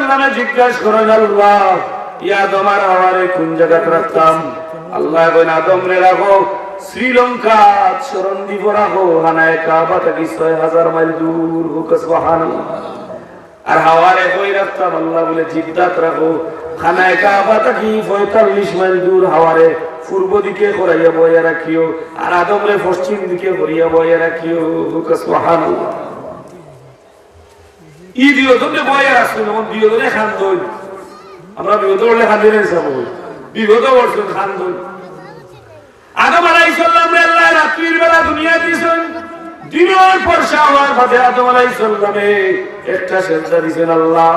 সাল্লামে জিজ্ঞাসা করেন আল্লাহ ইয়া তোমার হাওয়ারে কোন জায়গায় রাখতাম আল্লাহ কইন আদম রে রাখো শ্রীলঙ্কা চরণদ্বীপ রাখো হানায় কাবা থেকে 6000 মাইল দূর হোক সুবহানাল্লাহ আর হাওয়ারে কই রাখতাম আল্লাহ বলে জিদ্দাত রাখো হানায় কাবা থেকে 45 মাইল দূর হাওয়ারে পূর্ব দিকে করাইয়া বইয়া রাখিও আর আদম রে পশ্চিম দিকে করিয়া বইয়া রাখিও হোক সুবহানাল্লাহ ই দিও তুমি বইয়া রাখছো না দিও ধরে খান্দন আমরা বিগত বললে খান্দি নাই সব বিগত বর্ষ খান্দন আদম আলাইহিস সালাম রে আল্লাহ রাত্রির বেলা দুনিয়া দিয়েছেন দিনের পর শাওয়ার বাদে আদম আলাইহিস সালামে একটা সেজদা দিবেন আল্লাহ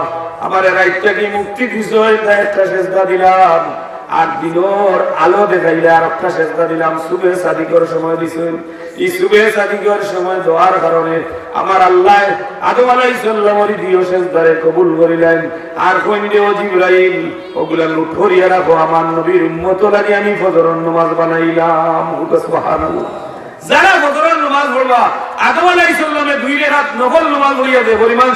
আমার রাইটটা কি মুক্তি দিছো এটা একটা সেজদা দিলাম আর দিনের আলো দেখাইলে আর একটা সেজদা দিলাম সুবহে সাদিকের সময় দিছেন এই সুবহে সাদিকের সময় দোয়ার কারণে আমার আল্লাহ আদম আলাইহিস সালামের দিও সেজদারে কবুল করিলেন আর কইন দে ও জিবরাইল ওগুলা লুট করিয়া রাখো আমার নবীর উম্মত লাগি আমি ফজরের নামাজ বানাইলাম সুবহানাল্লাহ যারা ফজরের নামাজ পড়বা আদম আলাইহিস সালামে দুই রাকাত নফল নামাজ পড়িয়া দে পরিমাণ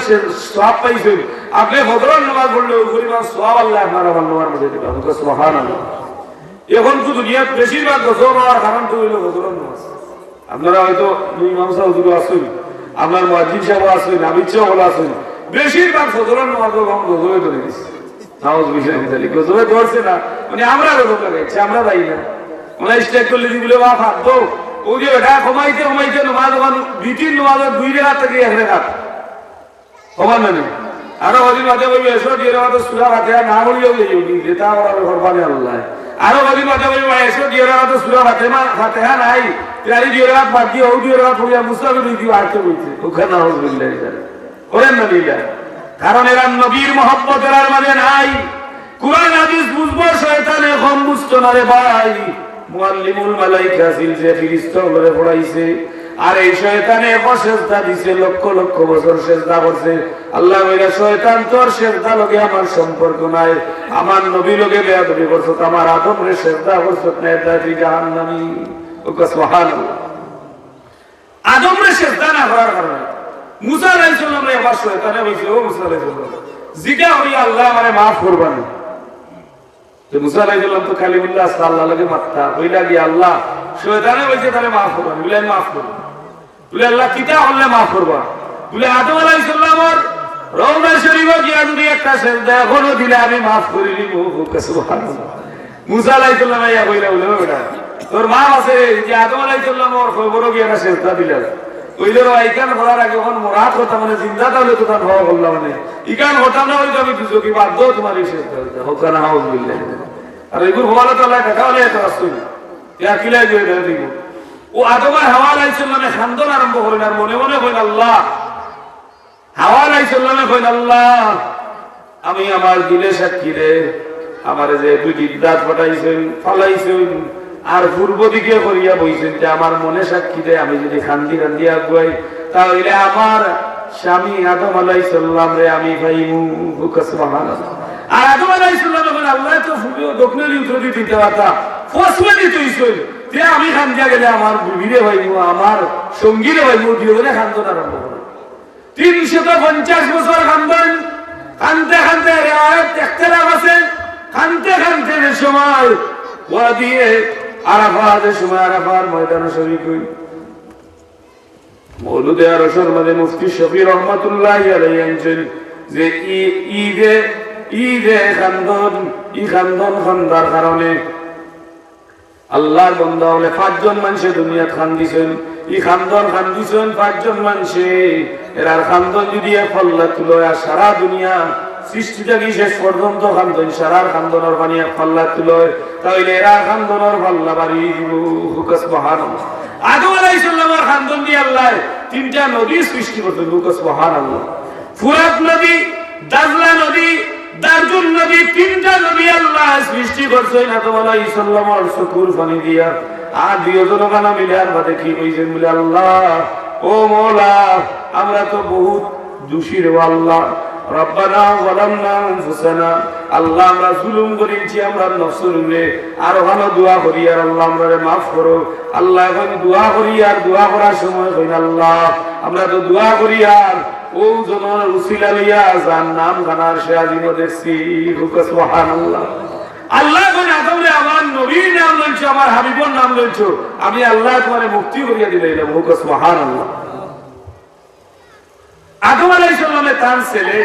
সওয়াব পাইছেন আপনি ফজরের নামাজ পড়লে ওই পরিমাণ সওয়াব আল্লাহ আপনার আমার নামার মধ্যে দিবেন সুবহানাল্লাহ এখন তো দুনিয়ার বেশিরভাগ গজব হওয়ার কারণ তো হইল ফজরের নামাজ আপনারা হয়তো ইমাম সাহেব হুজুর আছেন আপনার মুয়াজ্জিন সাহেব আছেন আমির সাহেব আছেন বেশিরভাগ ফজরের নামাজ গজবে ধরে দিচ্ছে নামাজ বিষয় মিতালি গজবে ধরছে না মানে আমরা গজব লাগাইছি আমরা দায়ী না আমরা স্ট্রাইক করলে দিবলে বা ফাঁদ ওই যে এটা কমাইতে কমাইতে নামাজ ওখান দ্বিতীয় নামাজের 2 রাকাত থেকে 1 রাকাত কমান মানে আরো অদিন মাঝে বলবি এসো দিয়ে রাখাতে সূরা ফাতিহা না বলিও যাইবি যেটা আমার ফরমানে আল্লাহ আরো অদিন মাঝে বলবি এসো দিয়ে রাখাতে সূরা ফাতিহা নাই তাই দিয়ে রাখাত বাদ দিয়ে ওই দিয়ে রাখাত পড়িয়া মুসাফির দিও আরতে বলছে ওখানে নাউজ বিল্লাহ করেন না বিল্লাহ কারণ এরা নবীর মহব্বতের আর মানে নাই কুরআন হাদিস বুঝবো শয়তানে কম বুঝতো না রে ভাই মুআল্লিমুল মালায়েকা সিলসে ফেরেশতা বলে পড়াইছে আর এই শয়তানে সেজদা দিছে লক্ষ লক্ষ বছর সেজদা করছে আল্লাহ বলে শয়তান তোর সেজদা লগে আমার সম্পর্ক নাই আমার নবী লগে বেয়াদবি করছ আমার আদম রে সেজদা করছ না এটা তুই জাহান্নামী ও সুবহানাল্লাহ আদম রে সেজদা না করার কারণে মুসা আলাইহিস সালাম রে আবার শয়তানে বলছিল ও মুসা আলাইহিস সালাম জিগা হই আল্লাহ আমারে maaf করবেন তো মুসা আলাইহিস সালাম তো কালিমুল্লাহ সাল্লাল্লাহু আলাইহি মাত্তা কইলা কি আল্লাহ শয়তানে বলছে তারে maaf করবেন বলে maaf করব বলে আল্লাহ কিটা হলে maaf করবা বলে আদম আলাইহিস সালামের রওজা শরীফে গিয়া যদি একটা সেজদা এখনো দিলে আমি maaf করে দিব সুবহানাল্লাহ মুসা আলাইহিস সালাম আইয়া কইলা বলে বেটা তোর মা আছে যে আদম আলাইহিস সালামের খবরও গিয়া একটা সেজদা দিলা ওইলের আইকান করার আগে যখন মুরাদ কথা মানে জিন্দা তাহলে তো তার হওয়া বললাম মানে ইকান হতাম না হইতো আমি দুজো কি বাধ্য তোমার এই শেষ হোকানা হাউস বিল্লাহ আর এগুলো হওয়ালে তো আল্লাহ দেখা হলে এত আসতো ইয়া কিলাই দিয়ে দেয় দিব ও আদম হাওয়া আলাইহিস সালামে খান্দন আরম্ভ করেন আর মনে মনে কইন আল্লাহ হাওয়া আলাইহিস সালামে কইন আল্লাহ আমি আমার দিলে সাক্ষী রে আমারে যে তুই জিদ্দাত পাঠাইছেন ফালাইছেন আর পূর্ব দিকে করিয়া বইছেন যে আমার মনে সাক্ষী দেয় আমি যদি খান্দি খান্দি আগুয়াই তাহলে আমার স্বামী আদম আলাইহিস সালাম রে আমি পাইমু সুবহানাল্লাহ আর আদম আলাইহিস সালাম বলেন আল্লাহ তো ফুবিও দক্ষিণের উত্তর দিতে পারতা ফসলে দিতে হইছিল যে আমি খান্দিয়া গেলে আমার বিবিরে পাইমু আমার সঙ্গীরে পাইমু দুইজনে খান্দন আরম্ভ করে 350 বছর খান্দন খানতে খানতে রিওয়ায়াত ইখতিলাফ আছে খানতে খানতে সময় ওয়াদিয়ে আরাফাতের সময় আরাফার ময়দানে শরীক হই মওলুদে আরশের মধ্যে মুফতি শফি রহমাতুল্লাহি আলাইহি আনছেন যে ঈদে খান্দন খান্দার কারণে আল্লাহর বান্দা হলে 5 জন মানুষে দুনিয়াত খান্দিছেন ই খান্দন খান্দিছেন 5 জন মানুষে এরার খান্দন যদি ফল্লা তুলো সারা দুনিয়া সৃষ্টিটা কি শেষ পর্যন্ত খান্দন সারার খান্দনের পানি ফল্লা তুলো তাহলে এরা খান্দনের ফল্লা বাড়ি দিব সুবহানাল্লাহ আদম আলাইহিস সালামের খান্দন দিয়ে আল্লাহ 3টা নদী সৃষ্টি করতেন সুবহানাল্লাহ ফুরাত নদী দাজলা নদী দারজুন নদী 3টা নদী আল্লাহ সৃষ্টি করছেন আদম আলাইহিস সালামের চকুর পানি দিয়া আর দুইজন কানা মিলে আর বাদে কি কইছেন বলে আল্লাহ ও মওলা আমরা তো বহুত দোষী রে আল্লাহ রব্বানা ওয়ালামনা আনফুসানা আল্লাহ আমরা জুলুম করেছি আমরা নফসুরে আর ওখানে দোয়া করি আর আল্লাহ আমারে maaf করো আল্লাহ এখন দোয়া করি আর দোয়া করার সময় কই আল্লাহ আমরা তো দোয়া করি আর ও জনের উসিলা লইয়া যার নাম গানার সে আজিমও দেখছি সুবহানাল্লাহ। আল্লাহ কোন আদমরে আমার নবীর নাম লইছো, আমার হাবিবর নাম লইছো, আমি আল্লাহ তোমারে মুক্তি করিয়া দিলাম সুবহানাল্লাহ। আদম আলাইহিস সালামের তার ছেলে,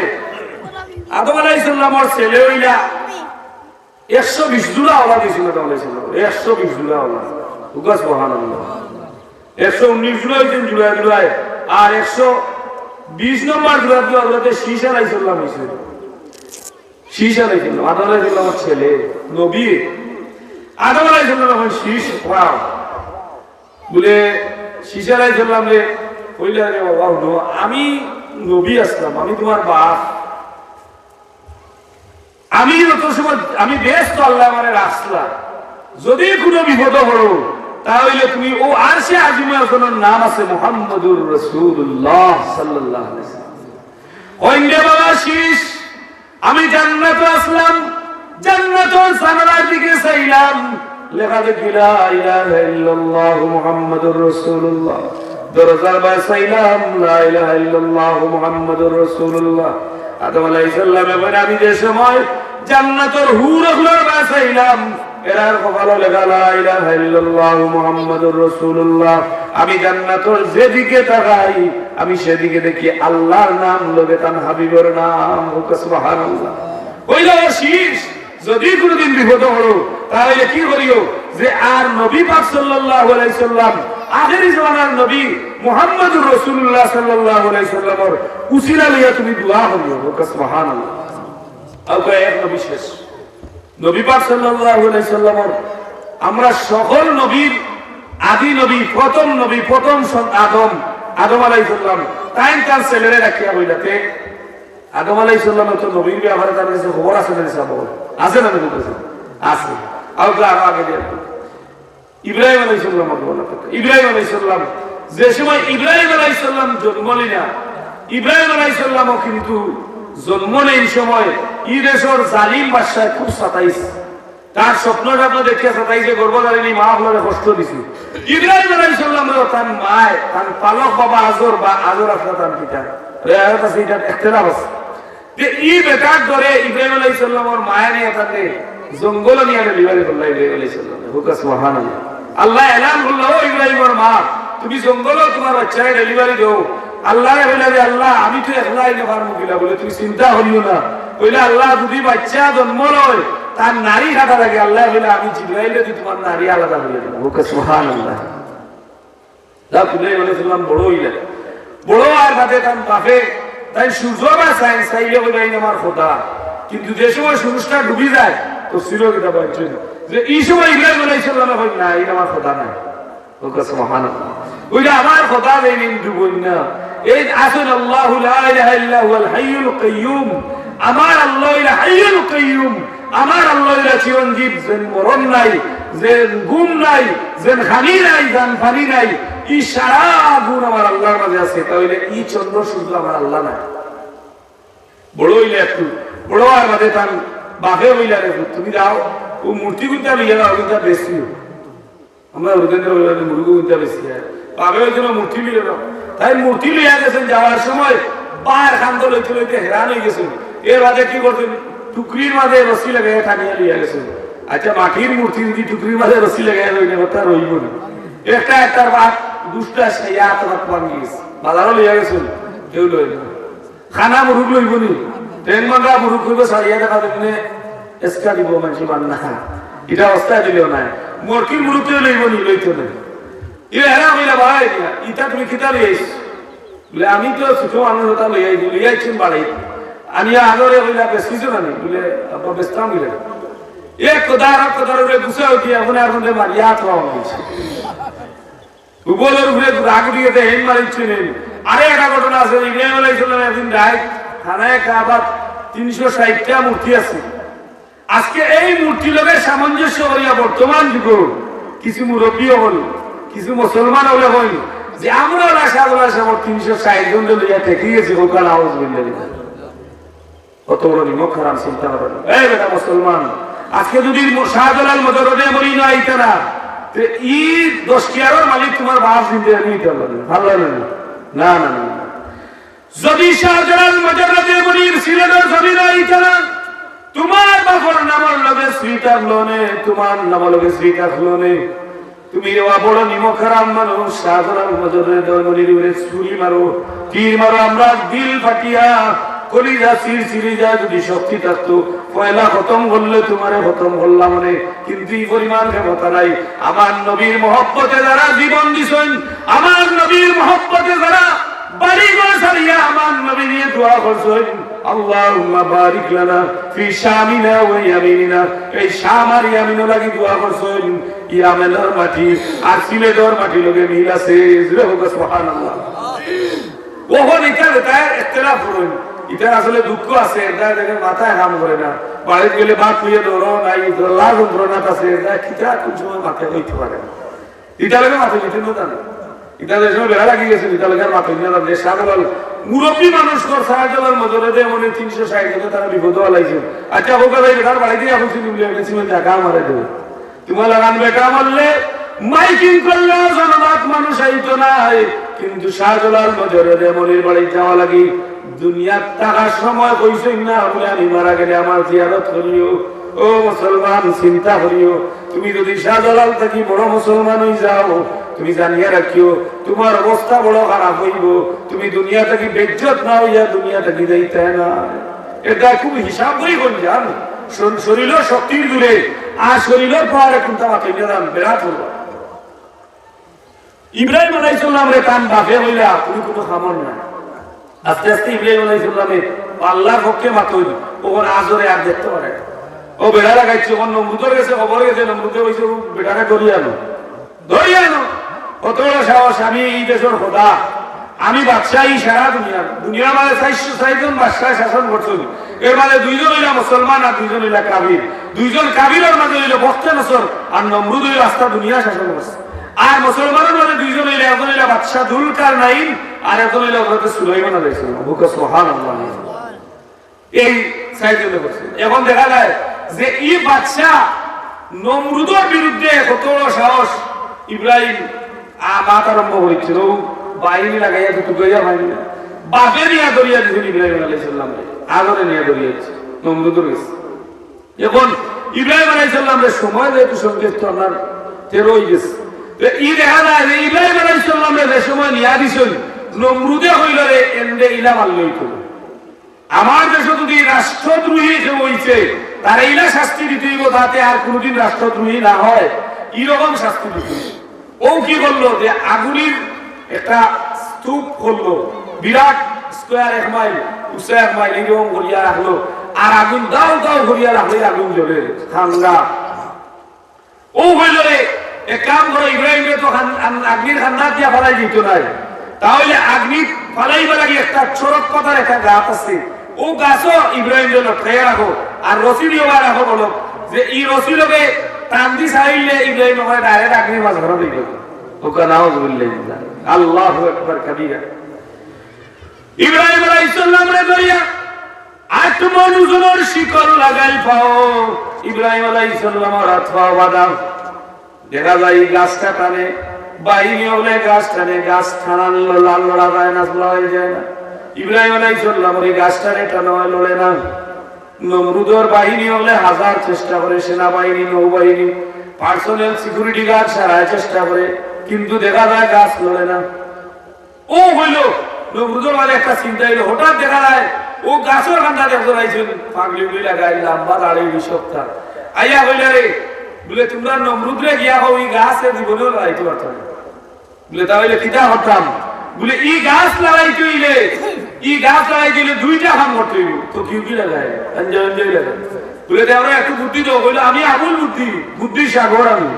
আদম আলাইহিস সালামের ছেলে হইলা 120 জোড়া আওলাদ ছিল আদম আলাইহিস সালাম, 120 জোড়া আওলাদ সুবহানাল্লাহ। 119 জোড়া হইছেন জোড়ায়, আর 120 নম্বর জোড়াতে শীশ আলাইহিস সালাম হইছে। শীশ আলাইহিস সালাম আদম আলাইহিস সালামের ছেলে নবী। আদম আলাইহিস সালাম এখন শীশ ওয়াও বলে শীশ আলাইহিস সালামে কইলা রে বাবা আমি নবী আসলাম, আমি তোমার বাপ, আমি যত সময় আমি ব্যস্ত, আল্লাহ আমারে রাখলা, যদি কোনো বিপদ হলো তাহলে তুমি ও আরশে আজিমে ওনার নাম আছে মুহাম্মদুর রাসূলুল্লাহ সাল্লাল্লাহু আলাইহি ওয়াসাল্লাম। ওইন্ডে বাবা শীশ আমি জান্নাতে আসলাম, জান্নাতুল সামারার দিকে চাইলাম, লেখা দেখি লা ইলাহা ইল্লাল্লাহ মুহাম্মাদুর রাসূলুল্লাহ। দরজার বাইরে চাইলাম লা ইলাহা ইল্লাল্লাহ মুহাম্মাদুর রাসূলুল্লাহ। আদম আলাইহিস সালাম এবার আমি যে সময় জান্নাতের হুরগুলোর বাইরে চাইলাম, এরার কপালে লেখা লা ইলাহা ইল্লাল্লাহ মুহাম্মাদুর রাসূলুল্লাহ। আমি জান্নাতের যেদিকে তাকাই আমি সেদিকে দেখি আল্লাহর নাম লগে তার হাবিবের নাম সুবহানাল্লাহ। কইলো শীষ যদি কোনদিন বিপদ হলো তাহলে কি করিও যে আর নবী পাক সাল্লাল্লাহু আলাইহি সাল্লাম আখেরি জামানার নবী মুহাম্মদুর রাসূলুল্লাহ সাল্লাল্লাহু আলাইহি সাল্লামের উসিলা লইয়া তুমি দোয়া করিও সুবহানাল্লাহ। আল্লাহ এক নবী শেষ নবী পাক সাল্লাল্লাহু আলাইহি সাল্লামের আমরা সকল নবীর আদি নবী, প্রথম নবী, প্রথম আদম, আদম আলাইহিস সালাম তাই তার ছেলেরে রাখিয়া হইলাতে আদম আলাইহিস সালামের তো নবীর ব্যাপারে তার কাছে খবর আছে না? আছে না? আছে। আল্লাহ আরো আগে দিয়ে ইব্রাহিম আলাইহিস সালাম, ইব্রাহিম আলাইহিস সালাম যে সময় ইব্রাহিম আলাইহিস সালাম জন্ম নিলেন, ইব্রাহিম আলাইহিস সালামও কিন্তু জন্ম নেই সময় ই দেশের জালিম বাদশা খুব সাতাইছে, তার স্বপ্নটা আপনি দেখিয়া সাতাইছে, গর্ভধারিণী মা আপনারা কষ্ট দিছে। ইব্রাহিম আলাইহিস সালাম তার মায় তার পালক বাবা আজর বা আজর আপনার তার পিতা রেয়াত আছে, এটা ইখতিলাফ আছে যে ই বেটার ধরে ইব্রাহিম আলাইহিস সালামের মায়া নিয়ে তাকে জঙ্গল নিয়ে ডেলিভারি করল ইব্রাহিম আলাইহিস সালাম সুবহানাল্লাহ। আল্লাহ এলান করল ও ইব্রাহিমের মা তুমি জঙ্গলে তোমার বাচ্চাকে ডেলিভারি দাও। আল্লাহ বলে আল্লাহ আমি তো একলাই নেবার মুখিলা বলে তুমি চিন্তা করিও না। বলে আল্লাহ যদি বাচ্চা জন্ম লয় তার নারী কাটা লাগে, আল্লাহ বলে আমি জিবরাইলে দি তোমার নারী আলাদা হয়ে যাবে সুবহানাল্লাহ। যা ইব্রাহিম আলাইহিস সালাম বড় হইলেন, বড় আর বাদে তার বাপে তাই সূর্য বা চাইলে বলে আমার খোদা, কিন্তু যে সময় সূর্যটা ডুবি যায় তো চিরকিটা বাঁচছে না, যে এই সময় ইব্রাহিম আলাইহিস সালাম বলেন না এটা আমার খোদা নাই সুবহানাল্লাহ, ওইটা আমার খোদা নেই ডুবই না। এই আসল আল্লাহু লা ইলাহা ইল্লা হুয়াল হাইয়ুল কাইয়্যুম, আমার আল্লাহ ইলা হাইয়ুল কাইয়্যুম, আমার আল্লাহ ইলা চিরঞ্জীব, যেন মরণ নাই, যেন গুম নাই, যেন খানি নাই, যেন পানি নাই, ই সারা গুণ আমার আল্লাহর মাঝে আছে। তাহলে ই চন্দ্র সূর্য আমার আল্লাহ নাই। বড় হইলে একটু বড় আর বাদে তার বাপে হইলা রে তুমি যাও ও মূর্তি গুনটা লইয়া যাও, ওইটা বেশি আমরা রবীন্দ্র মুরগু গুনটা বেশি বাপে হয়েছিল মূর্তি লইয়া যাও, তাই মূর্তি লইয়া গেছেন। যাওয়ার সময় বার খান্দ লইতে লইতে হেরান হয়ে গেছেন। এর বাদে কি করতেন টুকরির মাঝে রসি লাগাই টানিয়া লইয়া গেছেন। আচ্ছা মাটির মূর্তি যদি টুকরির মাঝে রসি লাগাই রইলে কথা রইব না, একটা একটার বাপ দুষ্টা সাইয়া তোমার পান গেছে বাজারও লইয়া গেছেন, কেউ লই না। খানা মুরুখ লইব নি ট্রেন মানরা মুরুখ করবে সারিয়া দেখা দেবে এসকা দিব মানুষ মান না, এটা অবস্থায় দিলেও নাই। মরকির মুরুখেও লইব নি, লইতো না। এ হেরা হইলা ভাই ইটা তুমি খিতা লইয়াইস বলে আমি তো ছোট মানুষ ওটা লইয়াইছি, লইয়াইছেন বাড়াই আনিয়া আগরে হইলা বেশিছো না নি বলে আপনার বেস্তাম গেলে এক কোদার কোদারে গুছা উঠি এখন আর মধ্যে মারিয়া খাওয়া হয়েছে উপলের উপরে রাগ দিয়ে হেন মারিচ্ছে নেই। আরে একটা ঘটনা আছে, ইব্রাহিম আলাইহিস সালাম একদিন রাত খানায় কাবার 360টা মূর্তি আছে। আজকে এই মূর্তি লোকের সামঞ্জস্য করিয়া বর্তমান যুগ কিছু মুরব্বী হল, কিছু মুসলমান হলে হইল যে আমরা রাশাদুল্লাহ 360 জন লইয়া থেকে গেছি ওখানে আওয়াজ বললেন কত বড় নিমক হারাম চিন্তা করেন। এই বেটা মুসলমান আজকে যদি শাহজালাল মতো রোডে মরি না আইতে না ই 10 টিয়ারের মালিক তোমার বাপ জিন্দে নিতে পারবে, ভালো লাগে না না না না, যদি শাহজালাল মুজাররদে মুনির সিলেটের জমিন আইতানা তোমার বাবার নামের লগে শ্রী থাকলোনে, তোমার নামের লগে শ্রী থাকলোনে, তুমি বড় নিমখারাম মানুষ শাহজালাল মুজাররদে মুনির উপরে ছুরি মারো, তীর মারো, আমরা দিল ফাটিয়া কলিজা চিরচিরি যায় যদি শক্তি থাকতো পয়লা খতম করলে তোমারে খতম করলাম মানে, কিন্তু এই পরিমাণ ক্ষমতা নাই। আমার নবীর মহব্বতে যারা জীবন দিছেন, আমার নবীর মহব্বতে যারা বাড়ি ঘর ছাড়িয়া আমার নবী নিয়ে দোয়া করছেন, আল্লাহুম্মা বারিক লানা ফি শামিনা ওয়া ইয়ামিনিনা, এই শাম আর ইয়ামিন লাগি দোয়া করছেন। ইয়ামেনের মাটি আর সিলেটের মাটি লগে মিল আছে, জোরে হোক সুবহানাল্লাহ। ওহন এটা তার ইখতিলাফ হইল, এটা আসলে দুঃখ আছে, এটা দেখে মাথায় কাম করে না, বাড়িতে গেলে ভাত খুঁয়ে ধরো নাই লাল যন্ত্রণা আছে, এটা কিটা কোন সময় মাথায় হইতে পারে না, এটা লাগে মাথায় নিতে না জানে, এটা যে সময় বেড়া লাগিয়ে গেছে এটা লাগে মাথায় নিয়ে যাবে। শাহজালাল মুরব্বী মানুষ কর, শাহজালাল মুজাররদে মনে 360 জনে তারা বিপদ হলাইছে। আচ্ছা হোক ভাই বেটার বাড়িতে এখন সিনেমা গেছি মানে টাকা মারে দেবে, তোমার লাগান বেটা মারলে মাইকিং করলে জনবাদ মানুষ আইতো নাই, কিন্তু শাহজালাল মুজাররদে মনির বাড়ি যাওয়া লাগি দুনিয়ার টাকার সময় কইছেন না বলে আমি মারা গেলে আমার জিয়ারত করিও। ও মুসলমান চিন্তা করিও, তুমি যদি শাহজালাল থেকে বড় মুসলমান হয়ে যাও, তুমি জানিয়ে রাখিও তোমার অবস্থা বড় খারাপ হইব, তুমি দুনিয়া থেকে বেজ্জত না হইয়া দুনিয়া থেকে যাইতে না। এটা খুব হিসাব করে কোন জান, শরীর শক্তির দূরে আর শরীরের পর এখন তোমাকে নিলাম বেড়াত হল। ইব্রাহিম আলাইহিস সালাম রে তান বাপে হইলা তুমি কোনো খামর না, আস্তে আস্তে ইব্রাহিম আলাইহিস সালামে আল্লাহর পক্ষে মাতই ওর আজরে আর দেখতে পারে, ও বেড়া লাগাইছে, ওর নমরুদের কাছে খবর গেছে, নমরুদে কইছে বেটাকে ধরিয়ানো ধরিয়ানো, কত বড় সাহস, আমি এই দেশের খোদা, আমি বাদশাহী সারা দুনিয়া, দুনিয়া মানে 400 জন বাদশাহ শাসন করছেন, এর মানে 2 জন হইলা মুসলমান আর 2 জন হইলা কাফির, 2 জন কাফিরের মাঝে হইল 72 বছর, আর নমরুদ হইল রাস্তা দুনিয়া শাসন করছে, আর মুসলমানের মাঝে 2 জন হইলা, একজন হইলা বাদশাহ যুলকারনাইন আর একজন হইলা হযরত সুলাইমান আলাইহিস সালাম। সুবহানাল্লাহ, এই 4 জনে করছে। এখন দেখা যায় যে এই বাদশাহ নমরুদের বিরুদ্ধে কত বড় সাহস, ইব্রাহিম মাত আরম্ভ করেছিল, বাহিনী লাগাইয়া দুটো গইয়া বাহিনী বাপে নিয়ে দরিয়া দিয়েছেন ইব্রাহিম আলাইহিস সালাম, আগরে নিয়ে দরিয়েছে নমরুদের কাছে। এখন ইব্রাহিম আলাইহিস সালামের সময় যেহেতু সংকেত আপনার 13 হয়ে গেছে, এই দেখা যায় যে ইব্রাহিম আলাইহিস সালামের যে সময় নিয়ে দিয়েছেন নমরুদে হইল রে এন্ডে ইলা মারল হইতো, আমার দেশে যদি রাষ্ট্রদ্রোহী কেউ হইছে তার ইলা শাস্তি দিতে হইব, তাতে আর কোনোদিন রাষ্ট্রদ্রোহী না হয়, এরকম শাস্তি দিতে। ও কি করলো যে আগুনের একটা স্তূপ করলো, বিরাট স্কোয়ার 1 মাইল উচ্চা 1 মাইল এরকম করিয়া রাখলো, আর আগুন দাও দাও করিয়া রাখলে আগুন জ্বলে ঠান্ডা। ও হইল রে এক কাম করো, ইব্রাহিমকে তো আগ্নির খান্না দিয়া ফেলাই দিত নাই, তাহলে আগ্নি ফালাইবা লাগি একটা চরক পাতার একটা গাছ আছে, ও গাছও ইব্রাহিম লটকাইয়া রাখো, আর রসি দিয়ে রাখো, বলো যে এই রসি লোকে টান দি চাইলে ইব্রাহিম ডাইরেক্ট আগ্নির মাছ ঘর দিল। আল্লাহু আকবার কাবীরা। ইব্রাহিম আলাইহিস সালাম রে দরিয়া 8 মণ ওজনের শিকল লাগাই পাও, ইব্রাহিম আলাইহিস সালাম হাত পাও বাদাম, দেখা যায় গাছটা টানে, বাইরে হলে গাছ টানে, গাছ টানান লাল লড়া যায় না, লড়াই যায় না, ইব্রাহিম আলাইহিস সালাম ওই গাছটারে টানা লড়ে না। নমরুদের বাহিনী হলে হাজার চেষ্টা করে, সেনাবাহিনী নৌবাহিনী পার্সোনাল সিকিউরিটি গার্ড সারায় চেষ্টা করে, কিন্তু দেখা যায় গাছ লড়ে না। ও হইল নমরুদের মাঝে একটা চিন্তা হইল, হঠাৎ দেখা যায় ও গাছের কান্দা দেখতে আইছেন, পাগলি উগলি লাগাই লম্বা দাঁড়িয়ে 20 সপ্তাহ আইয়া হইল রে বলে তোমরা নমরুদরে গিয়া ওই গাছে জীবনেও লড়াইতে পারত না, বলে তাহলে কিটা হতাম, বলে এই গাছ লড়াইতে হইলে এই গাছ লড়াইতে হইলে 2টা কাম করতে হইব, তো কি লাগায় এনজয় লাগায়, বলে আমরা একটু বুদ্ধি দাও, বলে আমি আবুল বুদ্ধি সাগর, আমি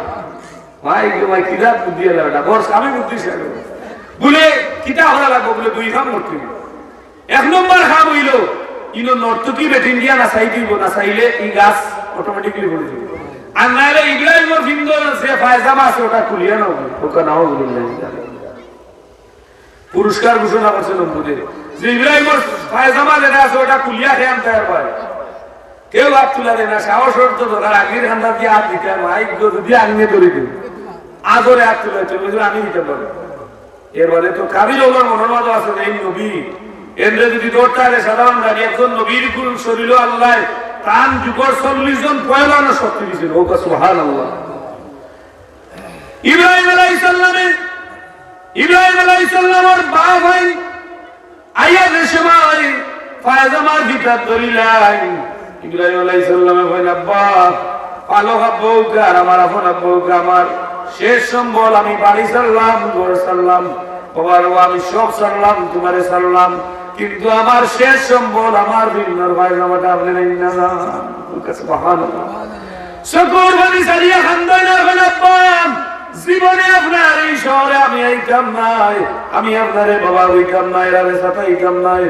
ভাই ভাই কিটা বুদ্ধি এলাটা বর্ষ, আমি বুদ্ধি সাগর, বলে কিটা হওয়া লাগবো, বলে 2 কাম করতে হইব। 1 নম্বর কাম হইল ইনো নর্তকি বেটিন দিয়া না চাই দিব, না চাইলে এই গাছ অটোমেটিকলি বলে দিব, আর নাইলে ইব্রাহিমের ফিন্দর যে পায়জামা আছে ওটা খুলিয়া নাও, ওকে নাও পুরস্কার ঘোষণা করছে নমরুদে যে ইব্রাহিমের পায়জামা যেটা আছে ওটা খুলিয়া খেয়ে আনতে পারে, কেউ হাত তুলা দেয় না, সাহস তো দরকার, আগ্নির ঠান্ডা দিয়ে হাত দিতে হয়, যদি আগ্নে ধরে দিই আদরে হাত তুলে চলে আমি দিতে পারি, এর বাদে তো কাবির ওমর মনোনদ আছে এই নবী এন্দ্রে যদি দৌড়তে সাধারণ গাড়ি একজন নবীর গুণ শরীর আল্লাহ তান যুগর 40 জন পয়লানো শক্তি দিয়েছিল ও সুবহানাল্লাহ। ইব্রাহিম আলাইহিস সালামের বাপ ভাই আইয়া সময় ফায়জামার ভিতর ধরিলাই ইব্রাহিম আলাইহিস সালামে কইলেন আব্বা পালো আব্বুকে আর আমার আপন আব্বুকে আমার শেষ সম্বল আমি বাড়ি ছাড়লাম ঘর ছাড়লাম বাবার আমি সব ছাড়লাম তোমারে ছাড়লাম কিন্তু আমার শেষ সম্বল আমার বিন্নর ফায়জামাটা আপনি নেন না সুবহানাল্লাহ। শুকর বাড়ি ছাড়িয়া খান্দাই না বলে আব্বা জীবনে আপনার এই শহরে আমি আইতাম নাই আমি আপনারে বাবা হইতাম নাই রাবে সাথে নাই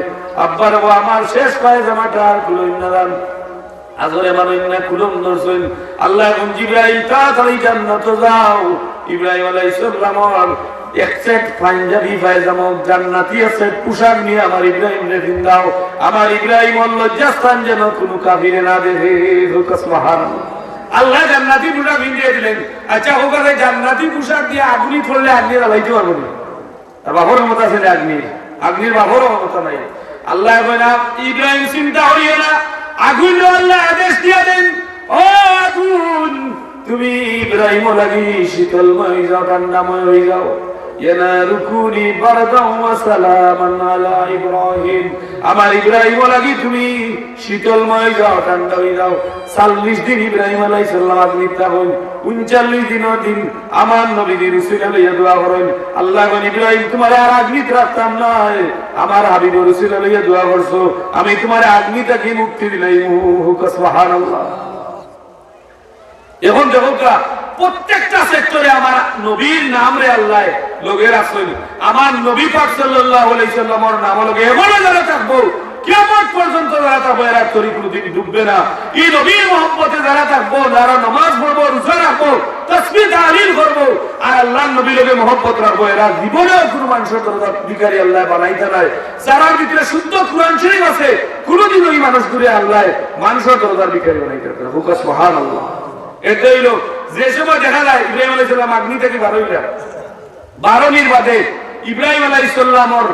আব্বার বাবা আমার শেষ পায়জামাটা আর খুলইন না দান আজরে মানুষ না খুলুম দর্শন আল্লাহ এবং জিবরাইল তাড়াতাড়ি জান্নাতে যাও ইব্রাহিম আলাইহিস সালাম এক সেট পাঞ্জাবি পায়জামা জান্নাতি আছে পোশাক নিয়ে আমার ইব্রাহিম রে দিন দাও আমার ইব্রাহিম লজ্জাস্থান যেন কোনো কাফিরে না দেখে সুবহানাল্লাহ। আল্লাহ জান্নাতি পোশাক দিয়ে দিলেন। আচ্ছা ওখানে জান্নাতি পোশাক দিয়ে আগুনি করলে আগুনি জ্বালাইতে পারবো না আর বাবর মতো আছে আগুনির বাবরও মতো নাই। আল্লাহ বলে ইব্রাহিম চিন্তা হইও না আগুন আল্লাহ আদেশ দিয়ে দেন ও আগুন তুমি ইব্রাহিম লাগি শীতলময় হয়ে যাও ঠান্ডাময় হয়ে যাও ইয়ানারুকুনি বারদাও ওয়া সালামান আলা ইব্রাহিম আমার ইব্রাহিম লাগি তুমি শীতলময় যাও ঠান্ডা হয়ে যাও 40 দিন ইব্রাহিম আলাইহিস সালাম আগ্নিতা হন 39 দিন আমার নবী রাসূল আলাইহিস দোয়া করেন আল্লাহ গনি ইব্রাহিম তোমার আর আগ্নিত রাখতাম না আমার হাবিব রাসূল আলাইহিস দোয়া করছো আমি তোমার আগ্নি থেকে মুক্তি দিলাম সুবহানাল্লাহ। এখন দেখো প্রত্যেকটা সেক্টরে আমার নবীর নাম রে আল্লাহ লোকের আসল আমার নবী পাক সাল্লাল্লাহু আলাইহি সাল্লামের নাম লগে এমনও যারা থাকবো কিয়ামত পর্যন্ত যারা থাকবো এরা তরি কোনদিন ডুববে না। এই নবীর মহব্বতে যারা থাকবো যারা নামাজ পড়বো রোজা রাখবো তাসবিহ তাহলিল করবো আর আল্লাহর নবীর লগে মহব্বত রাখবো এরা জীবনেও কোনো মানুষের দরকার ভিখারি আল্লাহ বানাইতে নাই। যারা ভিতরে শুদ্ধ কুরআন শরীফ আছে কোনদিন ওই মানুষগুলো আল্লাহ মানুষের দরকার ভিখারি বানাইতে পারে না সুবহানাল্লাহ। এটাই হলো যে সময় দেখা যায় ইব্রাহিম আলাইহিস সালাম আগ্নি থেকে বার হইলা 12 বাদে ইব্রাহিম আলাইহিস সালামের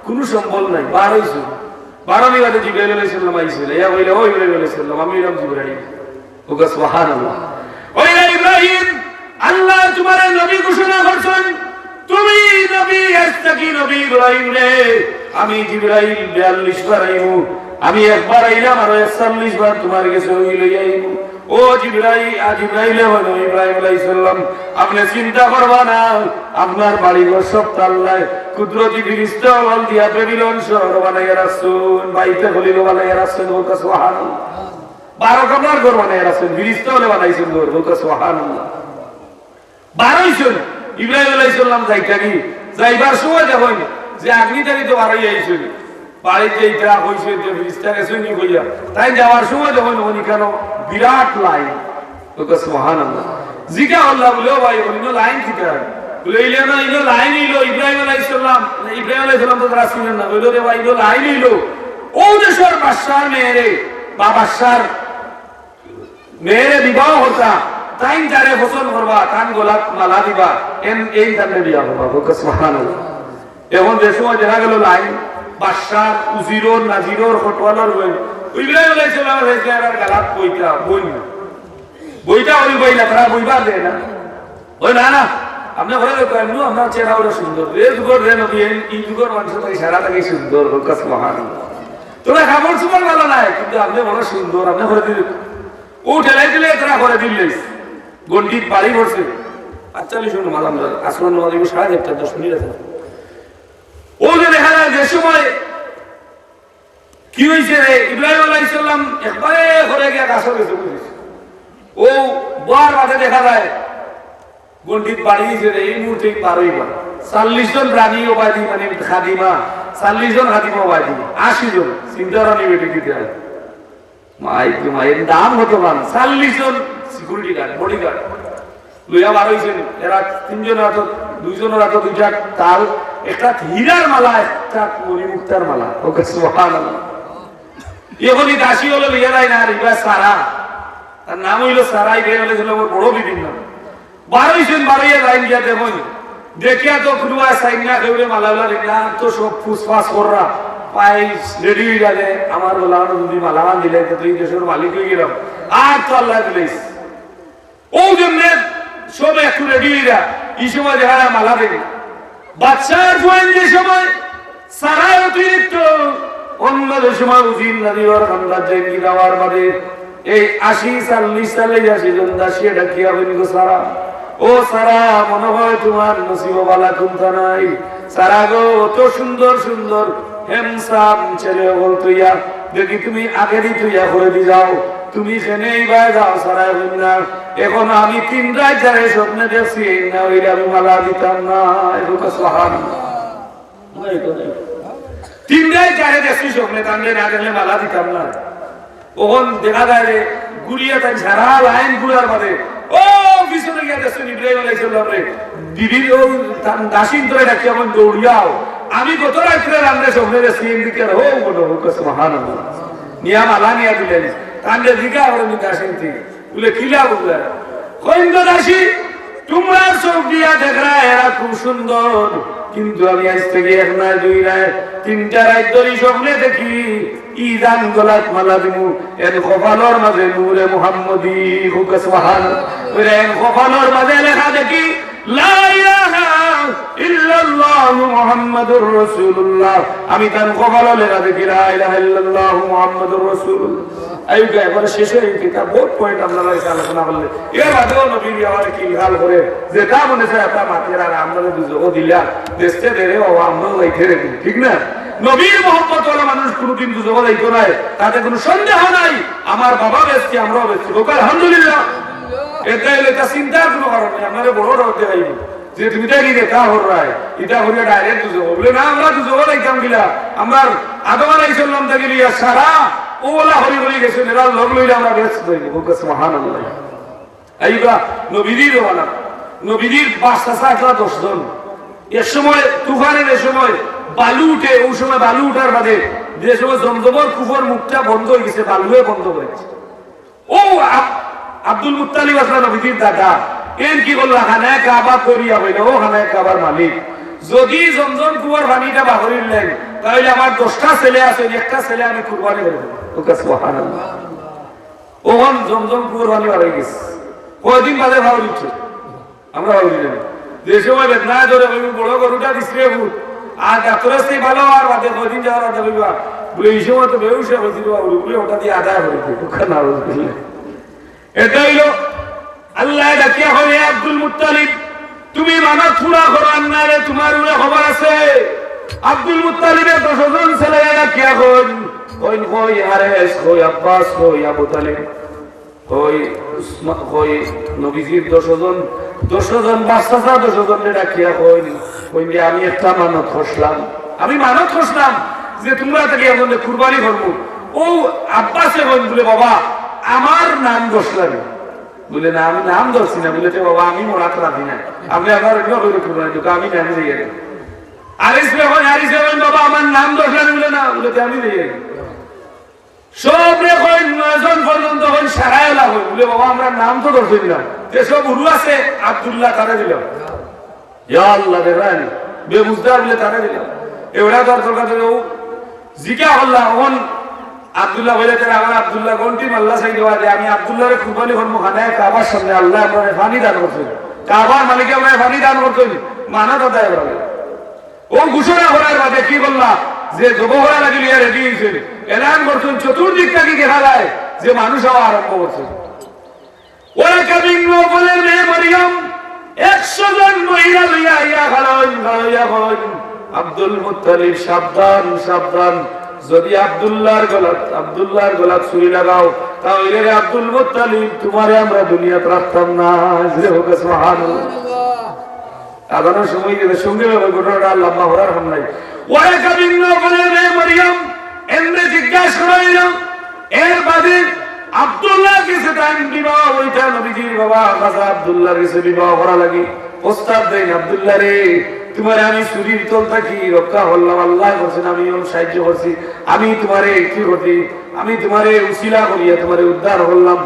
কোনো সম্বল নাই বার হইছে 12 বাদে জিবরাইল আলাইহিস সালাম আইছিল ইয়া বলে ও ইব্রাহিম আলাইহিস সালাম আমি নাম জিবরাইল ওকে সুবহানাল্লাহ। ওই ইব্রাহিম আল্লাহ তোমার নবী ঘোষণা করছেন তুমি নবী আস্তাকি নবী ইব্রাহিম রে আমি জিবরাইল 42 বার আইমু আমি একবার আইলাম আর 41 বার তোমার কাছে হইল আইমু ও জিবরাইল জিবরাইল হলো ইব্রাহিম আলাইহিস সালাম আপনি চিন্তা করবা না আপনার বাড়িঘর সব আল্লাহ কুদরতি ফেরেশতা ওয়াল দিয়া বেবিলন শহর বানাইয়া রাখছেন বাইতে খলিল বানাইয়া রাখছেন বলতা সুবহানাল্লাহ 12 কামরার ঘর বানাইয়া রাখছেন ফেরেশতা ওয়ালা বানাইছেন ঘর বলতা সুবহানাল্লাহ 12 জন ইব্রাহিম আলাইহিস সালাম যাইবার সময় দেখুন যে আগ্নি থেকে তো বাড়াই আইছেন বাড়িতে এটা হইছে যে ফেরেশতা গেছে নি কইয়া তাই যাওয়ার সময় দেখুন উনি কেন বিরাট লাইন বলতা সুবহানাল্লাহ জিকা আল্লাহ বলে ভাই উনি লাইন ঠিক আছে লইলে না ইনো লাইন ইলো ইব্রাহিম আলাইহিস সালাম তো রাসূলের না বলে রে ভাই ইনো লাইন ইলো ও দেশের বাদশার মেয়েরে বা বাদশার মেয়েরে বিবাহ হতা তাই যারে পছন্দ করবা কান গোলাপ মালা দিবা এই তারে বিয়া করবা বলতা সুবহানাল্লাহ। এখন যে সময় দেখা গেল লাইন বাদশার উজিরর নাজিরর ফটওয়ালার বই ইব্রাহিম আলাইহিস সালাম রেজার গালাত বইটা ওই বইলা তারা বইবা দেয় না ওই না আপনি ঘরে কেমন আপনার চেহারা ওটা সুন্দর এই যুগের রে নবী এই যুগের মানুষ তো সারা থেকে সুন্দর বলতা সুবহানাল্লাহ। তোরা খাবার সুপার ভালো নাই কিন্তু আপনি বড় সুন্দর আপনি ঘরে দিলে ও ঠেলাই দিলে তারা ঘরে দিলে গন্ডিত বাড়ি ভরছে ৪৫ মিনিট মালাম আসমান নামাজ ১:৩০ মিনিট আছে ও যে দেখা যায় যে সময় কি হয়েছে রে ইব্রাহিম আলাইহিস সালাম একবারে ঘরে গিয়ে গাছর গেছে ও বার বাদে দেখা যায় গন্ডিত বাড়ি দিয়েছে রে এই মুহূর্তে ১২ ৪০ জন রানী ওবায়দি মানে খাদিমা ৪০ জন খাদিমা ওবায়দি ৮০ জন চিন্তারানি বেটি দিতে হয় মায়ের দাম হতো মান ৪০ জন সিকিউরিটি গার্ড বডিগার্ড লইয়া বার হয়েছেন এরা ৩ জনের হাতে ২ জনের হাতে ২টা তাল একটা হীরার মালা একটা মণিমুক্তার মালা ওকে সুবহানাল্লাহ। এখনই দাসী হলো লইয়া যায় না আর ইবা সারা তার নাম হইল সারা ইব্রাহিম আলাইহিস সালামের বড় বিভিন্ন ১২ জন ১২ লাইন গিয়া দেখুন দেখিয়া তো খুলুয়া সাইনা কেউরে মালাউলা দেখলাম তো সব ফুসফাস কররা পাই রেডি হয়ে গেলে আমার বলা যদি মালামান দিলে তো এই দেশের মালিক হয়ে গেলাম আর তো আল্লাহ দিলেস ও যেমনে সব একটু রেডি হয়ে যা এই সময় দেখা মালা দেবে বাচ্চার জোয়ান যে সময় সারা অতিরিক্ত অন্য যে সময় উজিন নদীর আমরা জেঙ্গি দেওয়ার বাদে এই 80-40 সালে আসি জন্দাসিয়ে ডাকিয়া বলি সারা ও সারা মনে হয় তোমার নসিবওয়ালা কোনটা নাই সারা গো তো সুন্দর সুন্দর হেমসাম ছেলে বলতুইয়া দেখি তুমি আগেরই তুইয়া করে দি যাও তুমি সেনেই বাই যাও সারা না এখন আমি 3 রাত ধরে স্বপ্নে দেখছি না ওইটা আমি মালা দিতাম না এরকম সুবহানাল্লাহ 3 রাত ধরে দেখছি স্বপ্নে কান্দে না গেলে মালা দিতাম না ওখন দেখা যায় গুড়িয়া তাই ঝাড়া লাইন গুড়ার বাদে ও পিছনে গিয়ে দেখছেন ইব্রাহিম আলাইহিস সালাম রে দিদির ও দাসিন ধরে ডাকি এমন দৌড়িয়াও আমি গত রাত্রে রান্না স্বপ্নে দেখছি এদিকে ও বলো সুবহানাল্লাহ নিয়া মালা নিয়া দিলেন কান্দে দিকা ওর মি দাসিন থেকে বলে কিলা বললা কইন্দ দাসী তোমরা চোখ দিয়া দেখরা এরা খুব সুন্দর কিন্তু আমি আজ থেকে 1 না 2 না 3টা রাত ধরে স্বপ্নে দেখি ইদান গলাত মালা দিমু এর কপালর মাঝে নূরে মুহাম্মদি হুক সুবহানাল্লাহ ওরে কপালর মাঝে লেখা দেখি লা ইলাহা ইল্লাল্লাহ মুহাম্মাদুর রাসূলুল্লাহ আমি তার কপালে লেখা দেখি লা ইলাহা ইল্লাল্লাহ মুহাম্মাদুর রাসূলুল্লাহ আইগা এবার শেষ হয়ে কিতাব বহুত পয়েন্ট আপনারা আলোচনা করলে এর বাদেও নবী আমার কি হাল করে যে তা মনে হয় আপনার মাতেরা আমরা দুজো দিলা দেশে দেরে ও আমরা লাইতে রেখে ঠিক না নবীর মহব্বত ওয়ালা মানুষ কোনদিন দুজো লাইতো না তাতে কোনো সন্দেহ নাই আমার বাবা বেশি আমরাও বেশি লোক আলহামদুলিল্লাহ এটা এটা চিন্তার কোনো কারণ নেই আমারে বড় রাখতে পাইনি যে তুমি দেখি দেখা হর রায় এটা হরিয়া ডাইরেক্ট দুজো বলে না আমরা দুজো লাইতাম গিলা আমরা আদম আলাইহিস সালাম থেকে লিয়া সারা ওলা হরি হরি গেছে এরা লোক লইলে আমরা ব্যস্ত হই বুক সুবহানাল্লাহ আইবা নবীর ওয়ালা নবীর বাসা সাকলা 10 জন এর সময় তুফানের সময় বালু উঠে ওই সময় বালু উঠার বাদে যে সময় জমজমর কুফর মুখটা বন্ধ হয়ে গেছে বালুয়ে বন্ধ করেছে ও আব্দুল মুত্তালিব আসলে নবীর দাদা এর কি করলো খানা কাবা করিয়া হইল ও খানা কাবার মালিক যদি জমজম কুয়ার পানিটা বাহরিলেন তাহলে আমার 10টা ছেলে আছে একটা ছেলে আমি কুরবানি করব ওকে সুবহানাল্লাহ ওহন জমজম কুয়ার পানি বাড়াই গেছে কয়দিন বাদে ভাও উঠছে আমরা ভাবিলেন যে সময় বেদনা ধরে বড় গরুটা দিছে ফুট আর ডাক্তারস্তে ভালো আর বাদে কয়দিন যাওয়ার আদা বিবা বলে এই সময় তো বেউসে হয়েছিল বলে ওটা দিয়ে আদায় হয়ে গেছে ওখানে না বুঝলে এটা হইল আল্লাহ ডাকিয়া হয় আব্দুল মুত্তালিব তুমি মানত পুরা করো আন্নারে তোমার উড়ে খবর আছে আব্দুল মুত্তালিবের 10 জন ছেলেরা ডাকিয়া কইন কইন কই হারেস কই আব্বাস কই আবু তালিব কই কই নবীজির 10 জন বাচ্চা 10 জন ডাকিয়া কইন কইন যে আমি একটা মানত খসলাম আমি মানত খসলাম যে তোমরা থেকে এমন কুরবানি করব ও আব্বাসে কইন বলে বাবা আমার নাম খসলাম বলে না আমি নাম ধরছি না বলে বাবা আমি মরাত রাখি না আপনি আমার আমি নাম দিয়ে আরিস বাবা আমার নাম ধরলেন বলে না বলে আমি দিয়ে সব রে 9 জন পর্যন্ত সারায় লাভ বলে বাবা আমরা নাম তো ধরতে দিলাম যে সব উরু আছে আব্দুল্লাহ তারা দিলাম ইয়া আল্লাহ রে রানি বেমুজদার বলে তারা দিলাম এওড়া দরকার জিকা আল্লাহ ওন আব্দুল্লাহ বলে তারা আমার আব্দুল্লাহ কোনটি আল্লাহ সাই দেওয়া যে আমি আব্দুল্লাহরে কুরবানি করব খানায় কাবার সামনে আল্লাহ আমারে পানি দান করতে কাবার মালিক আমারে পানি দান করতে মানা দাদা এবারে ও ঘোষণা করার বাদে কি বললা যে জবহরা লাগি লিয়া রেডি হইছে এলান করছেন চতুর্দিক থেকে দেখা যায় যে মানুষ আওয়া আরম্ভ করছে ওরা কাবিন বলেন রে মারিয়াম 100 জন মহিলা লইয়া ইয়া খালাইন আব্দুল মুত্তালিব সাবধান সাবধান যদি আব্দুল্লাহর গলাত ছুরি লাগাও তাহলে রে আব্দুল মুত্তালিব তোমারে আমরা দুনিয়াতে রাখতাম না যে হোক সুবহানাল্লাহ আদানের সময় যে সঙ্গে ঘটনাটা লম্বা হওয়ার হাম নাই ওরে কাবিন বলে রে মারিয়াম এমনে জিজ্ঞাসা করাইল এর বাদে আব্দুল্লাহ কাছে টাইম বিবাহ হইতা নবীজির বাবা খাজা আব্দুল্লাহর কাছে বিবাহ করা লাগি প্রস্তাব দেন আব্দুল্লাহ রে তোমারে আমি শরীর তল থাকি রক্ষা হল্লাম আল্লাহ করছেন আমি সাহায্য করছি আমি তোমারে কি করছি আমি তোমারে উসিলা করিয়া তোমারে উদ্ধার হল্লাম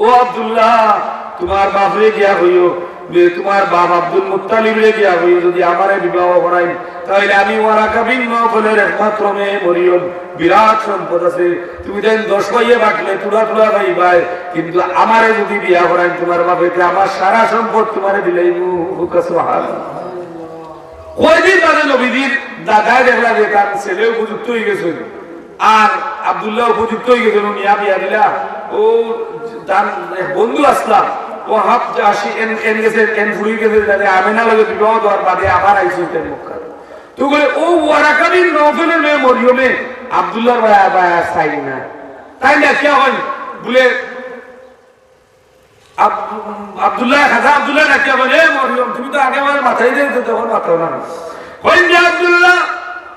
ও আব্দুল্লাহ তোমার বাপরে গিয়া হইও যে তোমার বাপ আব্দুল মুত্তালিবরে গিয়া হই যদি আমারে বিবাহ করাই তাহলে আমি ওয়ারাকা বিন নওফলের একমাত্র মেয়ে মরিয়ম, বিরাট সম্পদ আছে, তুমি দেন 10 ভাইয়ে বাটলে তুলা তুলা ভাই ভাই, কিন্তু আমারে যদি বিয়া করাই তোমার বাপেতে আমার সারা সম্পদ তোমারে দিলেই সুবহানাল্লাহ। কয়দিন বাদে নবীজির দাদায় দেখলা যে তার ছেলে উপযুক্ত হয়ে গেছে আর আব্দুল্লাহ উপযুক্ত হয়ে গেছে, মিয়া বিয়া দিলা। ও তার বন্ধু আসলাম ও হাফ আসি এন গেছে এন ফুড়ি গেছে যাতে আমেনা লাগে বিবাহ দেওয়ার বাদে আবার আইসি তেন মক্কা। তো বলে ও ওয়ারাকা বিন নওফলের মেয়ে মরিয়মে আব্দুল্লাহর বায়া চাই না, তাই না কে হয় বলে আব্দুল্লাহ খাজা আব্দুল্লাহ ডাকিয়া বলে মরিয়ম তুমি তো আগে আমার মাথায় দিয়ে তখন মাথাও না হয় যে আব্দুল্লাহ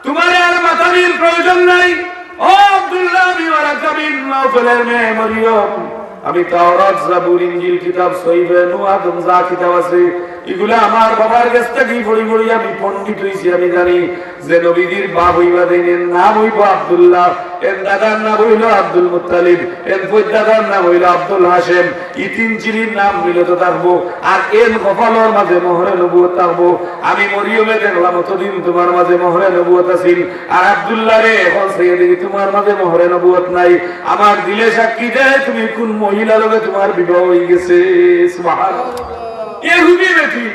তোমার আর মাথার প্রয়োজন নাই। ও আব্দুল্লাহ আমি ওয়ারাকা বিন নওফলের মেয়ে মরিয়ম, আমি তাওরাত জাবুর ইনজিল কিতাব সহিহ নূহ আদম যা কিতাব আছে এগুলা আমার বাবার কাছ থেকে পড়ি পড়ি আমি পণ্ডিত হইছি। আমি জানি যে নবীজির বাপ হইবা দেনের নাম হইব আব্দুল্লাহ, এর দাদার নাম হইল আব্দুল মুত্তালিব, এর দাদার নাম হইল আব্দুল হাশেম, এই তিন চিনির নাম মিলত থাকবো আর এর কপালের মাঝে মোহরে নবুয়ত থাকবো। আমি মরিয়মে দেখলাম অতদিন তোমার মাঝে মোহরে নবুয়ত আছিল আর আব্দুল্লাহ রে এখন সেই দেখি তোমার মাঝে মোহরে নবুয়ত নাই। আমার দিলে সাক্ষী দেয় তুমি কোন মহিলা লোকে তোমার বিবাহ হয়ে গেছে। সুবহানাল্লাহ। এহুদি বেটি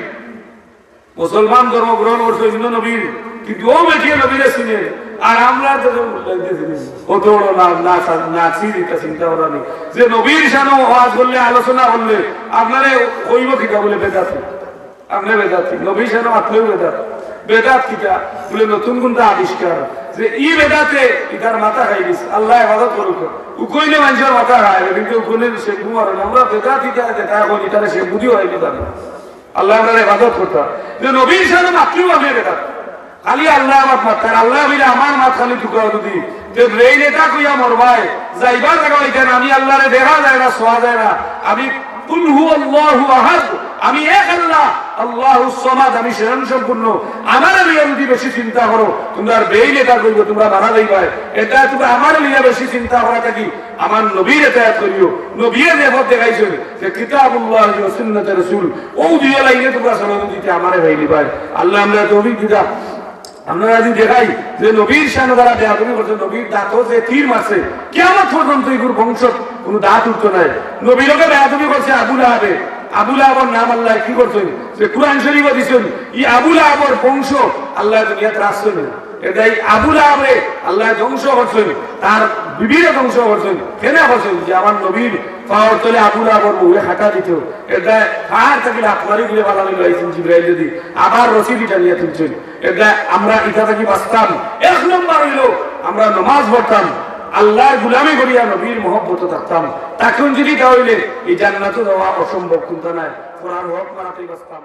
মুসলমান ধর্ম গ্রহণ করছে কিন্তু নবীর, কিন্তু ও বেটি নবীরে চিনে আর আমরা তো অত বড় নাচি দিতে চিন্তা করা নেই যে নবীর সানো আওয়াজ করলে আলোচনা করলে আপনারে কইব কিতা বলে বেদাত, আপনি বেদাত নবীর সানো আপনিও বেদাত। বেদাত কিতা বলে নতুন কোনটা আবিষ্কার যে ই বেদাতে ইটার মাথা খাই দিস আল্লাহ ইবাদত করুক উকইলে মানুষের মাথা খায় কিন্তু উকইলে সে ঘুমার আমরা বেদাত ইটা দেখা এখন ইটারে সে বুঝিও হইল জানি আল্লাহ আমরা ইবাদত করতাম যে নবীর সানো আপনিও আমি বেদাত খালি আল্লাহ আমার মাথার আল্লাহ বলে আমার মাথা খালি টুকরা যদি ব্রেইন এটা কইয়া মরবাই যাইবার জায়গা হইতেন আমি আল্লাহরে দেখা যায় না ছোঁয়া যায় না। আমি কুল হু আল্লাহু আহাদ, আমি এক আল্লাহ আল্লাহুস সামাদ, আমি স্বয়ং সম্পূর্ণ। আমার লিয়া যদি বেশি চিন্তা করো তোমরা ব্রেইন এটা কইবো তোমরা মারা যাইবা, এটা তোমরা আমার লিয়া বেশি চিন্তা করা থাকি আমার নবীর এতায়াত করিও। নবীর দেবত দেখাইছেন যে কিতাবুল্লাহ ওয়া সুন্নাতে রাসূল ও দিয়ে লাইনে তোমরা সালাত দিতে আমারে ভাই নিবাই। আল্লাহ আমরা তৌফিক দিতা। আমরা যদি দেখাই যে নবীর শান দ্বারা বেয়াদবি করছে, নবীর দাঁত যে তীর মারছে কিয়ামত পর্যন্ত এগুলো বংশ কোনো দাঁত উঠতো নাই। নবীরকে বেয়াদবি করছে আবু লাহাবে, আবু লাহাবের নাম আল্লাহ কি করছেন যে কোরআন শরীফে দিছেন ই আবু লাহাবের বংশ আল্লাহ দুনিয়াতে আসছে না। এটাই আবু লাহাবে আল্লাহ ধ্বংস করছেন, তার বিবির ধ্বংস করছেন। কেন করছেন যে আমার নবীর পাওয়ার তলে আবু লাহাবের বউয়ে হাঁটা দিত, এটা কার থাকলে আপনারই গুলো বানানো লাইছেন জিব্রাইল যদি আবার রসিদিটা নিয়ে তুলছেন। এটা আমরা এটা থাকি বাঁচতাম। 1 নম্বর হইল আমরা নামাজ পড়তাম, আল্লাহর গুলামি করিয়া নবীর মহব্বত থাকতাম। তখন যদি তা হইলে এই জান্নাতে যাওয়া অসম্ভব কিন্তু নাই। কোরআন হক মানাতেই বাঁচতাম।